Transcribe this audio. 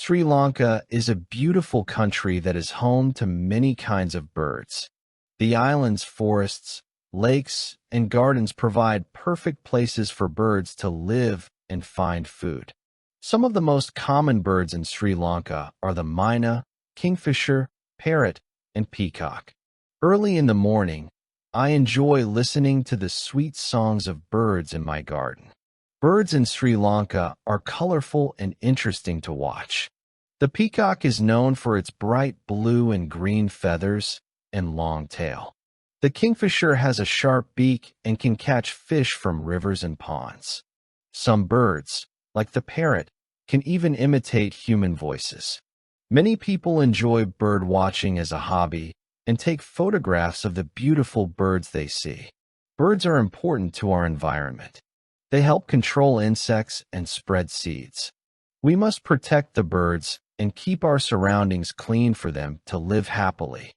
Sri Lanka is a beautiful country that is home to many kinds of birds. The island's forests, lakes, and gardens provide perfect places for birds to live and find food. Some of the most common birds in Sri Lanka are the myna, kingfisher, parrot, and peacock. Early in the morning, I enjoy listening to the sweet songs of birds in my garden. Birds in Sri Lanka are colorful and interesting to watch. The peacock is known for its bright blue and green feathers and long tail. The kingfisher has a sharp beak and can catch fish from rivers and ponds. Some birds, like the parrot, can even imitate human voices. Many people enjoy bird watching as a hobby and take photographs of the beautiful birds they see. Birds are important to our environment. They help control insects and spread seeds. We must protect the birds and keep our surroundings clean for them to live happily.